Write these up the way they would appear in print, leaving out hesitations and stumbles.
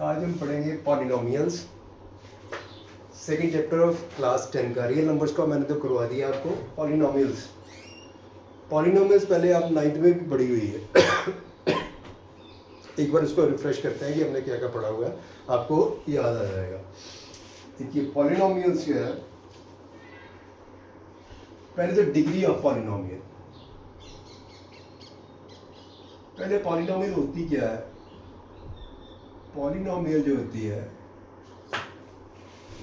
आज हम पढ़ेंगे polynomials, second chapter of class 10 का। रियल नंबर्स का मैंने तो करवा दिया आपको। पॉलिनोमियल्स पहले आप 9th में भी पढ़ी हुई है। एक बार इसको रिफ्रेश करते हैं कि हमने क्या क्या पढ़ा हुआ है, आपको याद आ जाएगा। देखिए पॉलिनोमियल्स क्या है, पहले तो डिग्री ऑफ पॉलिनोमियल। पहले पॉलिनोमियल होती क्या है? पॉलिनोमियल जो होती है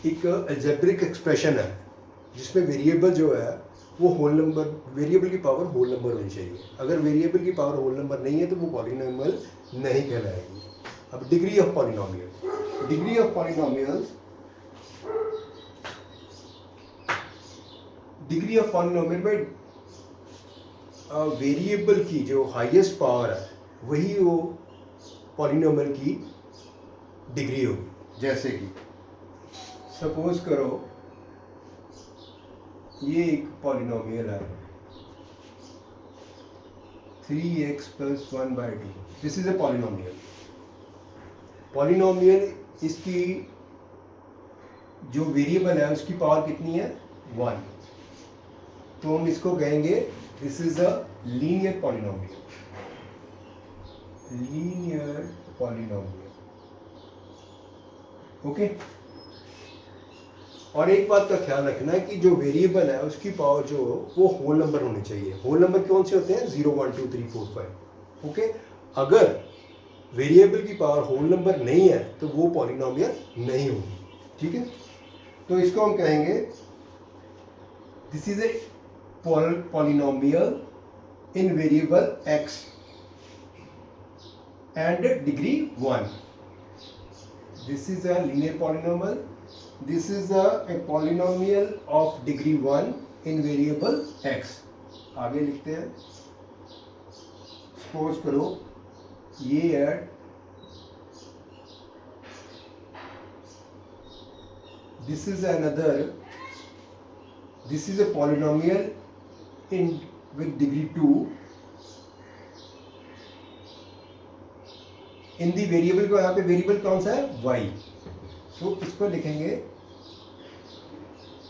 एक अलजेब्रिक एक्सप्रेशन है जिसमें वेरिएबल जो है वो होल नंबर, वेरिएबल की पावर होल नंबर होनी चाहिए। अगर वेरिएबल की पावर होल नंबर नहीं है तो वो पॉलिनोमियल नहीं कहलाएगी। अब degree of polynomial, degree of polynomials, degree of polynomial में वेरिएबल की जो हाईएस्ट पावर है वही वो पॉलिनोमियल की डिग्री होगी। जैसे कि सपोज करो ये एक पॉलिनोमियल है 3x + 1/2। This is a polynomial. Polynomial इसकी जो वेरिएबल है उसकी पावर कितनी है? 1। तो हम इसको कहेंगे this is a linear polynomial. Linear polynomial, okay. और एक बात का ख्याल रखना है कि जो वेरिएबल है उसकी पावर जो वो होल नंबर होनी चाहिए। होल नंबर कौन से होते हैं? 0 1 2 3 4 5, ओके। अगर वेरिएबल की पावर होल नंबर नहीं है तो वो पॉलिनोमियल नहीं होगी, ठीक है। तो इसको हम कहेंगे this is a polynomial in variable x and degree 1। This is a linear polynomial. This is a polynomial of degree 1 in variable x। आगे लिखते हैं। सपोज करो ये है this is a polynomial in with degree 2 in the variable को, यहाँ पे variable कौन सा है? y। तो इसको लिखेंगे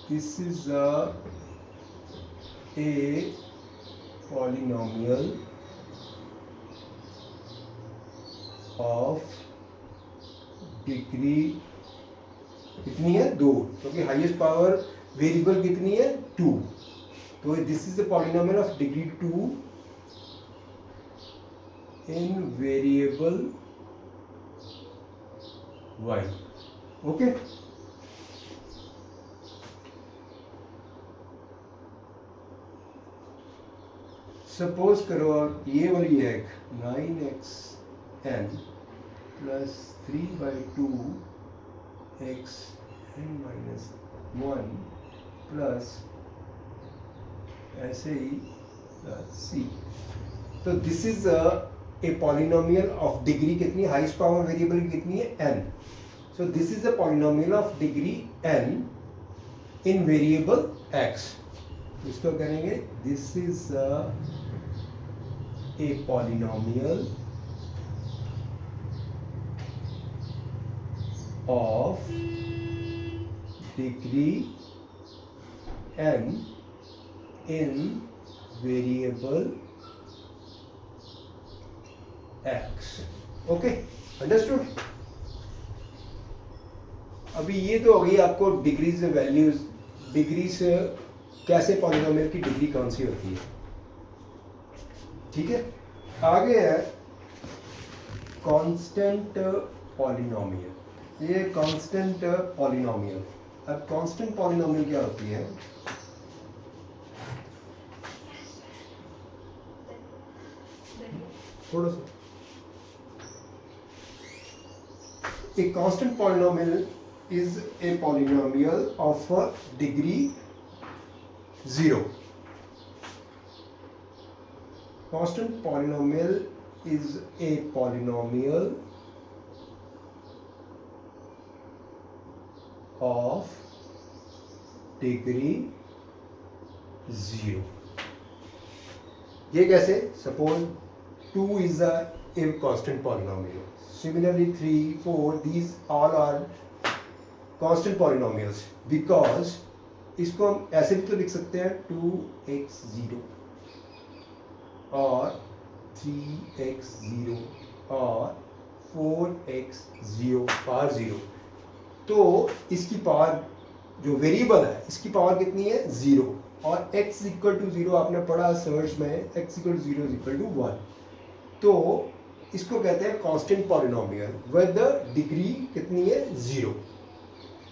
this is a polynomial of degree कितनी है? 2, क्योंकि हाईएस्ट पावर वेरिएबल कितनी है? 2। तो this is a polynomial of degree 2 in variable y, okay. Suppose करो ये वाली है 9xn + 3/2 xn - 1 प्लस ऐसे ही c। तो this is a polynomial of degree कितनी? हाईएस्ट पावर वेरिएबल की कितनी है? n। So this is a polynomial of degree n in variable x। इसको करेंगे this is a polynomial of degree n in variable x, okay, understood। अभी ये तो हो गई आपको डिग्रीज वैल्यूज, डिग्री से कैसे पॉलिनोमियल की डिग्री कौन सी होती है, ठीक है। आगे है कांस्टेंट पॉलिनोमियल। ये कांस्टेंट पॉलिनोमियल, अब कांस्टेंट पॉलिनोमियल क्या होती है? थोड़ा सा एक constant polynomial is a polynomial of degree 0। Constant polynomial is a polynomial of degree 0। ये कैसे? Suppose 2 is a constant polynomial. Similarly 3, 4, these all are constant polynomials because इसको हम ऐसे भी तो लिख सकते हैं 2x0 और 3x0 और 4x0 पावर 0। तो इसकी पावर जो वेरिएबल है इसकी पावर कितनी है 0 और x इक्वल टू 0 आपने पढ़ा सर्च में x equal to 0 equal to 1। तो इसको कहते हैं constant polynomial with the degree कितनी है 0।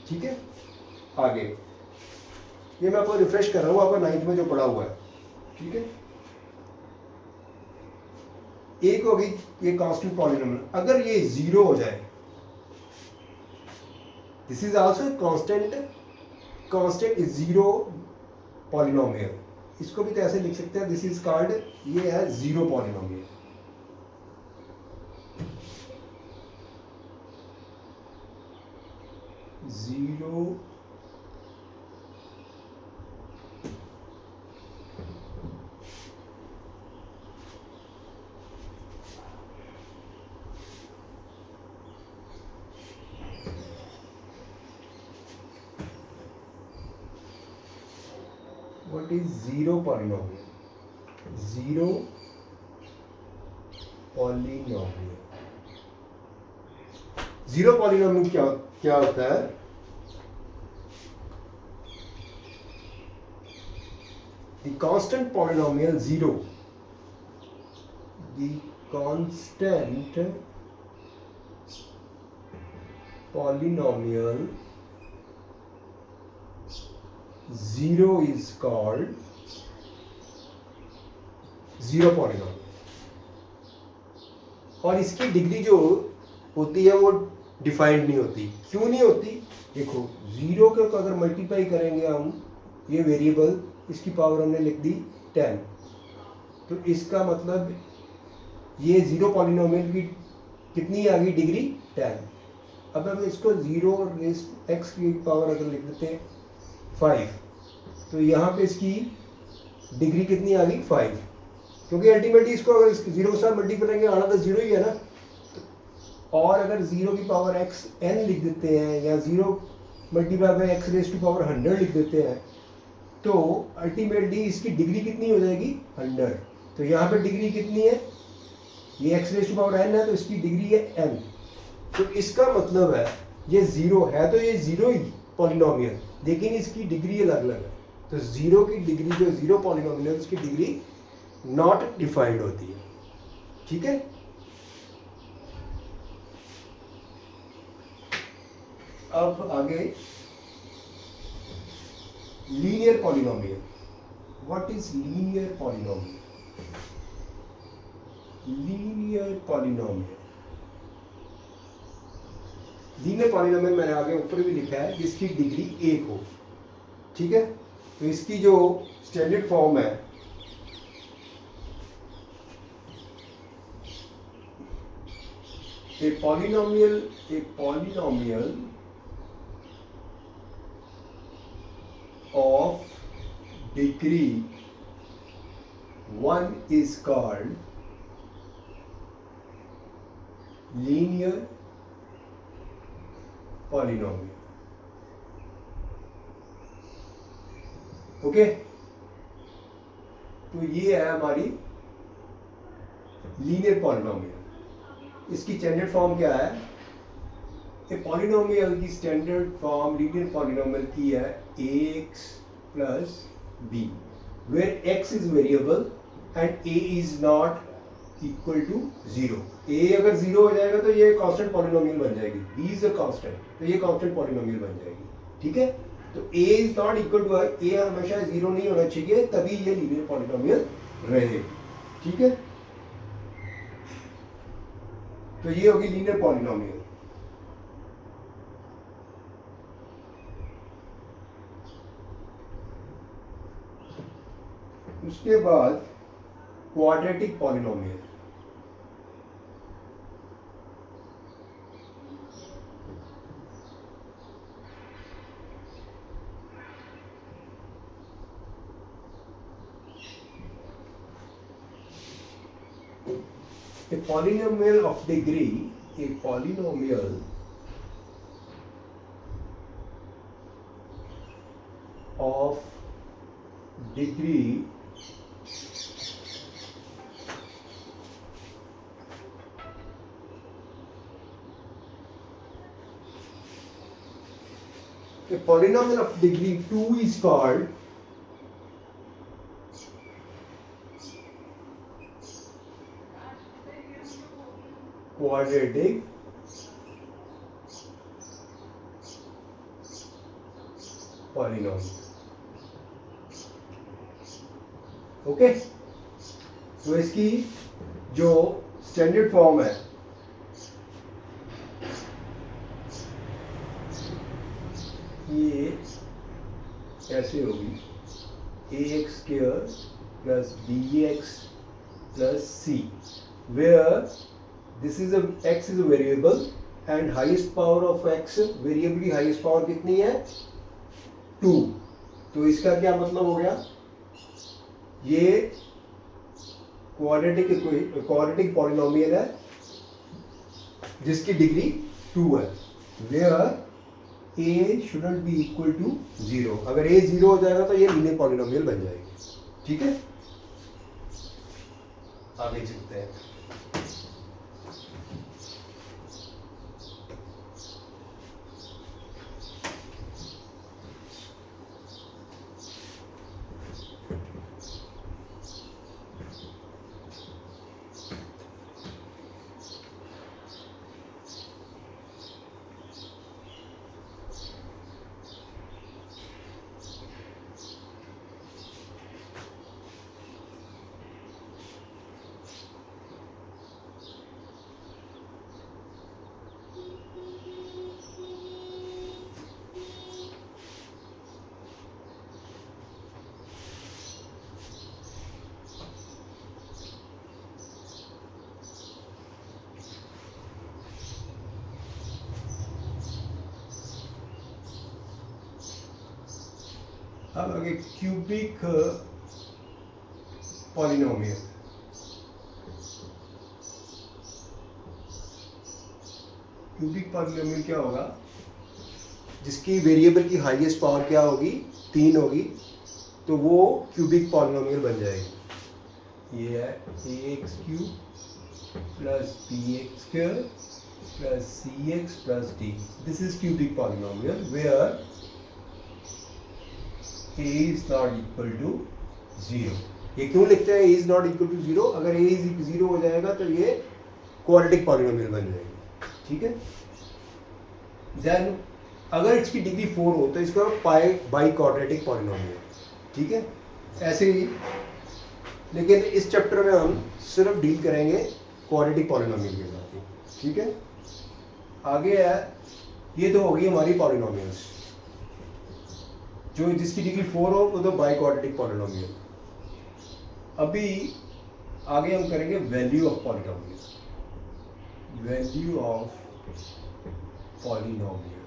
ठीक है, आगे ये मैं आपको रिफ्रेश कर रहा हूँ आपका 9th में जो पढ़ा हुआ है। ठीक है, एक होगी ये कांस्टेंट पॉलिनोमियल, अगर ये 0 हो जाए this is also constant is 0 polynomial, इसको भी तो ऐसे लिख सकते हैं दिस इज कॉल्ड ये है 0 polynomial. Zero what is zero polynomial? Zero polynomial, zero polynomial क्या होता है? The constant polynomial 0, the constant polynomial 0 is called zero polynomial. और इसकी डिग्री जो होती है वो डिफाइंड नहीं होती। क्यों नहीं होती? देखो जीरो के को अगर मल्टीप्लाई करेंगे हम, ये वेरिएबल इसकी पावर हमने लिख दी 10, तो इसका मतलब ये जीरो पॉलिनोमियल की कितनी आ गई डिग्री 10। अब हम इसको 0 रेस x की पावर अगर लिख देते हैं 5, तो यहाँ पे इसकी डिग्री कितनी आ गई 5, क्योंकि अल्टीमेटली इसको अगर इसको 0 के साथ मल्टीप्लाई करेंगे आना तो 0 ही है ना। और अगर 0 की पावर x n लिख देते हैं या 0 multiply by x raise to power 100 लिख देते हैं, तो अल्टीमेटली इसकी डिग्री कितनी हो जाएगी 100। तो यहाँ पे डिग्री कितनी है, ये x raise to power n है तो इसकी डिग्री है n। तो इसका मतलब है ये 0 है तो ये 0 ही पॉलिनोमियल, लेकिन इसकी डिग्री अलग अलग है। तो 0 की डिग्री जो 0 पॉलिनोमियल है उसकी डिग्री नॉट डिफाइंड होती है। ठीक है, अब आगे linear polynomial. What is linear polynomial? Linear polynomial, linear polynomial मैंने आगे ऊपर भी लिखा है जिसकी डिग्री 1 हो। ठीक है, तो इसकी जो स्टैंडर्ड फॉर्म है a polynomial of degree 1 is called linear polynomial. Okay, तो ये है हमारी लीनियर पॉलिनोमियल। इसकी स्टैंडर्ड फॉर्म क्या है? ए पॉलिनोमियल की स्टैंडर्ड फॉर्म लीनियर पॉलिनोमियल की है ax plus b, where x is variable and a is not equal to 0। a अगर 0 हो जाएगा तो ये कांस्टेंट पॉलिनोमियल बन जाएगी, b is a constant, तो ये कांस्टेंट पॉलिनोमियल बन जाएगी। ठीक है, तो a is not equal to a हमेशा 0 नहीं होना चाहिए, तभी ये लीनियर पॉलिनोमियल रहे। ठीक है, तो ये होगी लीनियर पॉलिनोमियल। उसके बाद quadratic polynomial. A polynomial of degree, a polynomial of degree a polynomial of degree 2 is called quadratic polynomial. Okay, तो इसकी जो स्टैंडर्ड फॉर्म है ये कैसे होगी, ax square plus bx plus c, where this is a x is a variable and highest power of x, variable की highest power कितनी है 2। तो इसका क्या मतलब हो गया, ये क्वाड्रेटिक पॉलिनोमियल है जिसकी डिग्री 2 है, where a shouldn't be equal to 0। अगर a 0 हो जाएगा तो ये लीनियर पॉलिनोमियल बन जाएगी। ठीक है, आगे चलते हैं। अब आगे क्यूबिक पॉलिनोमियल। क्यूबिक पॉलिनोमियल क्या होगा, जिसकी वेरिएबल की हाईएस्ट पावर क्या होगी 3 होगी, तो वो क्यूबिक पॉलिनोमियल बन जाएगी। ये है ax cube plus bx square plus cx plus d। This is cubic polynomial where a is not equal to 0। ये क्यों लिखते हैं a is not equal to 0, अगर a is 0 हो जाएगा तो ये क्वाड्रेटिक पॉलिनोमियल बन जाएगी। ठीक है, देन अगर इसकी डिग्री 4 हो तो इसका बाई क्वाड्रेटिक पॉलिनोमियल। ठीक है, ऐसे ही, लेकिन इस चैप्टर में हम सिर्फ डील करेंगे क्वाड्रेटिक पॉलिनोमियल के साथ ही। ठीक है, आगे है, ये तो होगी हमारी पॉलिनोमियल्स, जो जिसकी डिग्री 4 हो वो तो बाई क्वाड्रेटिक पॉलिनोमियल। अभी आगे हम करेंगे value of polynomial. Value of polynomial,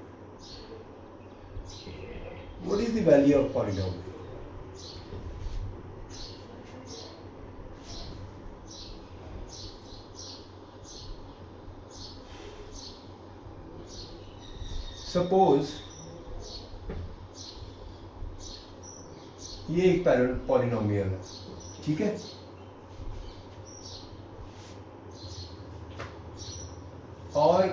what is the value of polynomial? Suppose ये एक पॉलिनोमियल है। ठीक है, और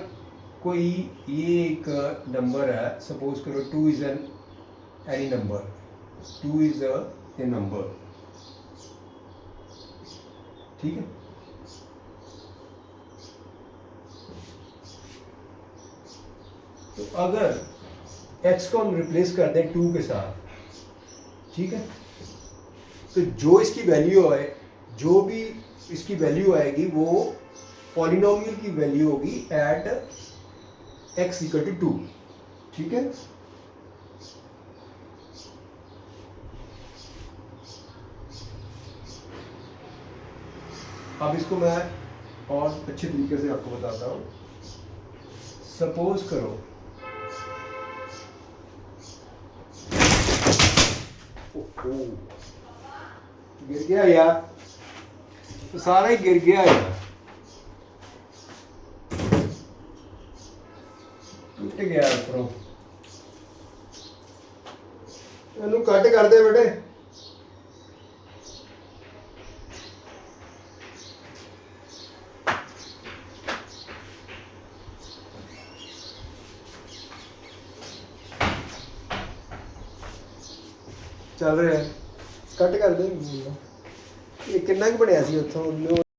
कोई ये एक नंबर है, सपोज करो 2 is an any number, 2 is a number. ठीक है, तो अगर x को हम रिप्लेस कर दें 2 के साथ, ठीक है, तो जो इसकी वैल्यू है, जो भी इसकी वैल्यू आएगी वो पॉलिनोमियल की वैल्यू होगी एट x इक्वल टू 2। ठीक है, अब इसको मैं और अच्छे तरीके से आपको बताता हूं। सपोज करो गिर गया यार, तो सारा ही गिर गया यार। ਟੁੱਟ ਗਿਆ ਉੱਪਰੋਂ। ਇਹਨੂੰ ਕੱਟ ਕਰ ਦੇ ਬੇਟੇ। ਚੱਲ ਰਿਹਾ ਕੱਟ ਕਰ ਦੇ। ਇਹ ਕਿੰਨਾ ਕੁ ਬਣਿਆ ਸੀ ਉੱਥੋਂ?